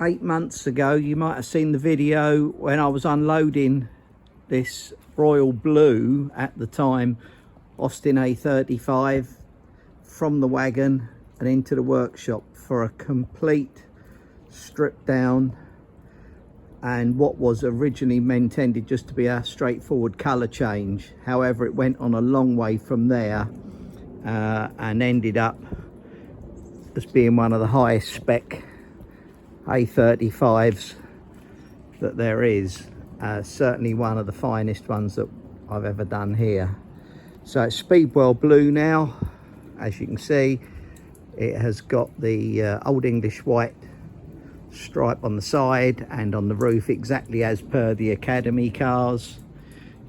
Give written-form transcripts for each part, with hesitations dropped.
8 months ago, you might have seen the video when I was unloading this royal blue, at the time Austin A35, from the wagon and into the workshop for a complete strip down, and what was originally intended just to be a straightforward colour change. However, it went on a long way from there and ended up as being one of the highest spec A35s that there is. Certainly one of the finest ones that I've ever done here. So it's Speedwell blue now. As you can see, it has got the Old English white stripe on the side and on the roof, exactly as per the Academy cars.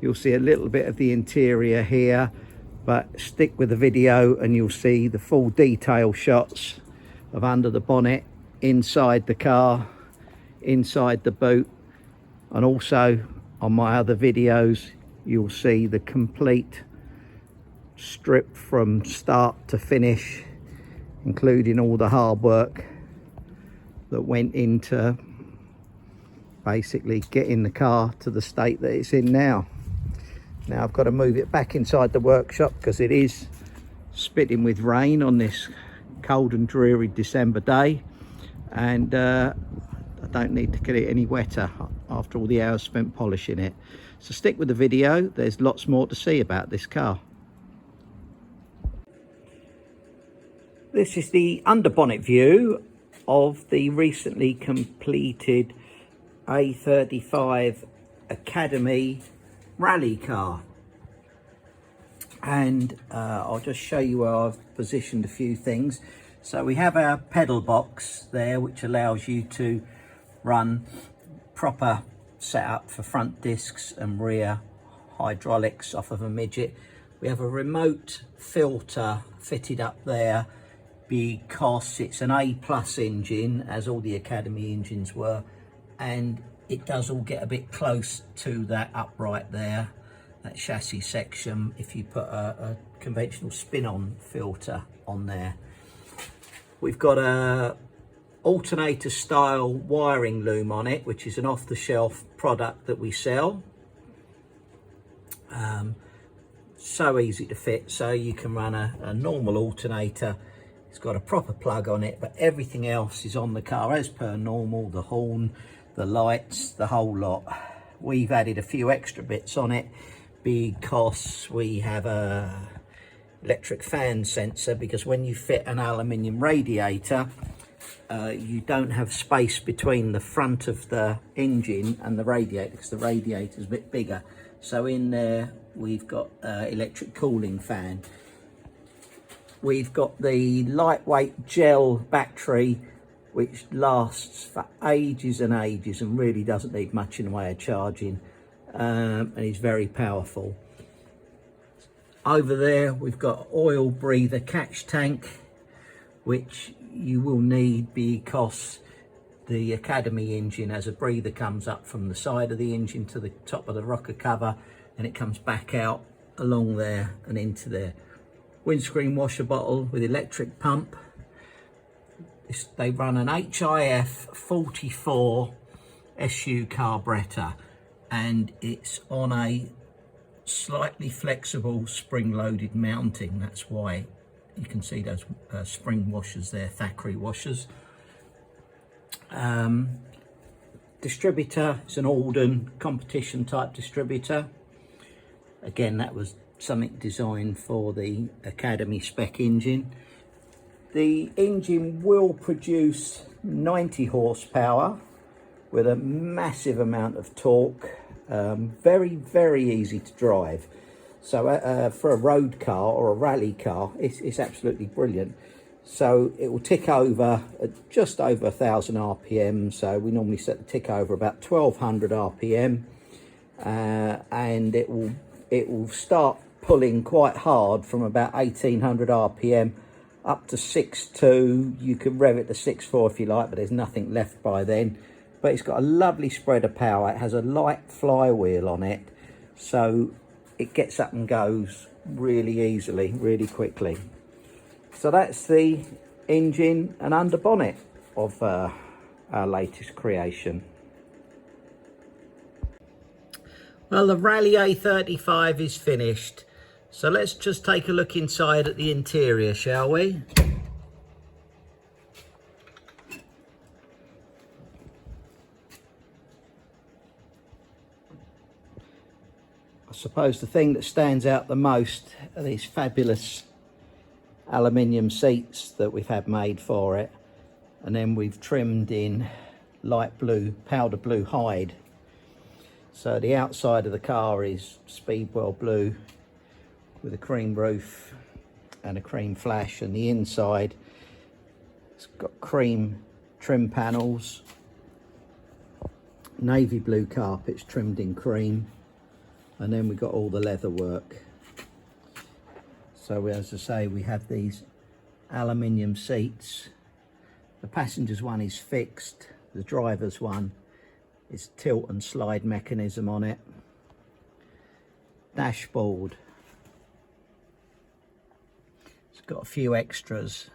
You'll see a little bit of the interior here, but stick with the video and you'll see the full detail shots of under the bonnet, inside the car, inside the boot, and also on my other videos you'll see the complete strip from start to finish, including all the hard work that went into basically getting the car to the state that it's in now. Now I've got to move it back inside the workshop because it is spitting with rain on this cold and dreary December day, and I don't need to get it any wetter after all the hours spent polishing it. So stick with the video, there's lots more to see about this car. This is the underbonnet view of the recently completed A35 Academy rally car, and I'll just show you where I've positioned a few things. So we have our pedal box there, which allows you to run proper setup for front discs and rear hydraulics off of a midget. We have a remote filter fitted up there because it's an A+ engine, as all the Academy engines were, and it does all get a bit close to that upright there, that chassis section, if you put a conventional spin-on filter on there. We've got a alternator style wiring loom on it, which is an off-the-shelf product that we sell. So easy to fit, so you can run a normal alternator. It's got a proper plug on it, but everything else is on the car as per normal, the horn, the lights, the whole lot. We've added a few extra bits on it because we have a electric fan sensor, because when you fit an aluminium radiator, you don't have space between the front of the engine and the radiator, because the radiator is a bit bigger. So in there we've got electric cooling fan. We've got the lightweight gel battery, which lasts for ages and ages and really doesn't need much in the way of charging, and is very powerful. Over there we've got oil breather catch tank, which you will need because the Academy engine has a breather comes up from the side of the engine to the top of the rocker cover, and it comes back out along there and into there. Windscreen washer bottle with electric pump. They run an HIF 44 SU carburetor, and it's on a slightly flexible spring-loaded mounting. That's why you can see those spring washers there, Thackeray washers. Distributor is an Alden competition type distributor. Again, that was something designed for the Academy spec engine. The engine will produce 90 horsepower with a massive amount of torque. Very, very easy to drive. So for a road car or a rally car, it's absolutely brilliant. So it will tick over at just over 1,000 RPM. So we normally set the tick over about 1,200 RPM, and it will start pulling quite hard from about 1,800 RPM up to 6.2. You can rev it to 6.4 if you like, but there's nothing left by then. But it's got a lovely spread of power. It has a light flywheel on it, so it gets up and goes really easily, really quickly. So that's the engine and under bonnet of our latest creation. Well, the Rally A35 is finished, so let's just take a look inside at the interior, shall we? I suppose the thing that stands out the most are these fabulous aluminium seats that we've had made for it, and then we've trimmed in light blue, powder blue hide. So the outside of the car is Speedwell blue with a cream roof and a cream flash, and the inside it's got cream trim panels, navy blue carpets trimmed in cream, and then we've got all the leather work. So as I say, we have these aluminium seats. The passenger's one is fixed, the driver's one is tilt and slide mechanism on it. Dashboard, it's got a few extras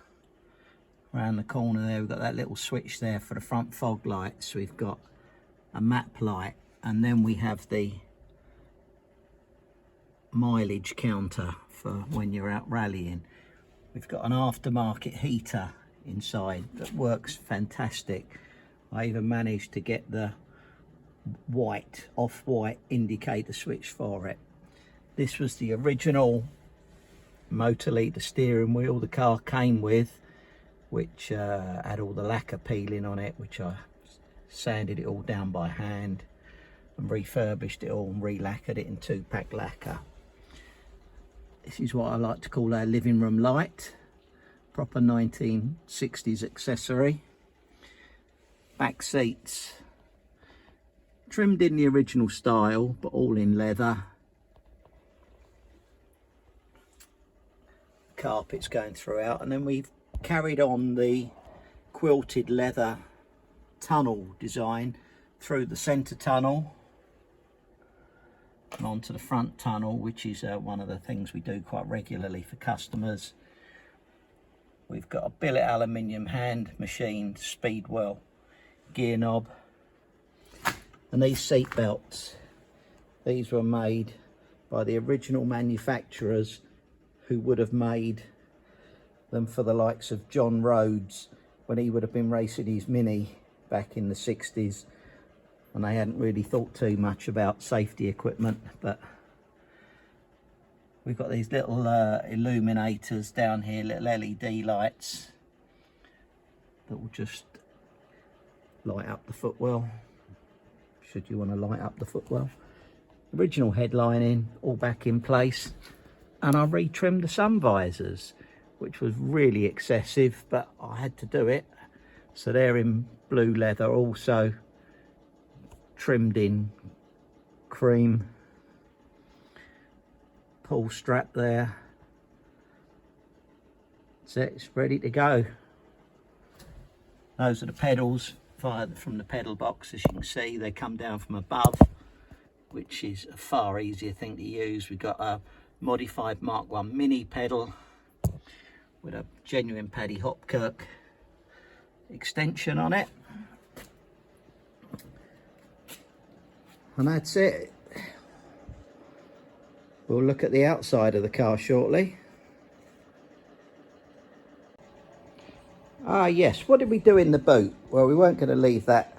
around the corner there. We've got that little switch there for the front fog lights. We've got a map light, and then we have the mileage counter for when you're out rallying. We've got an aftermarket heater inside that works fantastic. I even managed to get the white, off-white indicator switch for it. This was the original motor leader steering wheel the car came with, which had all the lacquer peeling on it, which I sanded it all down by hand and refurbished it all and re-lacquered it in 2-pack lacquer. This is what I like to call our living room light, proper 1960s accessory. Back seats, trimmed in the original style, but all in leather. Carpets going throughout, and then we've carried on the quilted leather tunnel design through the centre tunnel and onto the front tunnel, which is one of the things we do quite regularly for customers. We've got a billet aluminium hand machined Speedwell gear knob, and these seat belts, these were made by the original manufacturers who would have made them for the likes of John Rhodes when he would have been racing his Mini back in the 60s, and they hadn't really thought too much about safety equipment. But we've got these little illuminators down here, little LED lights that will just light up the footwell should you want to light up the footwell. Original headlining all back in place, and I retrimmed the sun visors, which was really excessive, but I had to do it. So they're in blue leather, also trimmed in cream. Pull strap there. That's it, it's ready to go. Those are the pedals fired from the pedal box. As you can see, they come down from above, which is a far easier thing to use. We've got a modified Mark 1 mini pedal with a genuine Paddy Hopkirk extension on it. And that's it. We'll look at the outside of the car shortly. Ah yes, what did we do in the boot? Well, we weren't going to leave that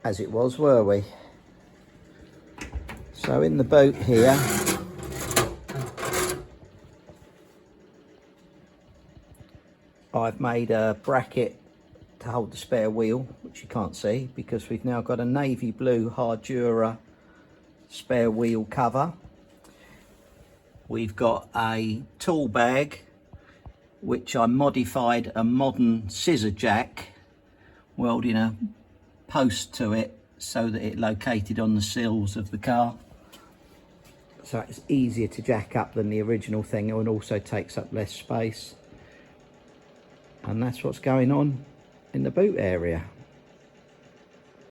as it was, were we? So in the boot here, I've made a bracket to hold the spare wheel, which you can't see because we've now got a navy blue Hardura spare wheel cover. We've got a tool bag, which I modified a modern scissor jack, welding a post to it so that it located on the sills of the car. So it's easier to jack up than the original thing, and also takes up less space. And that's what's going on in the boot area.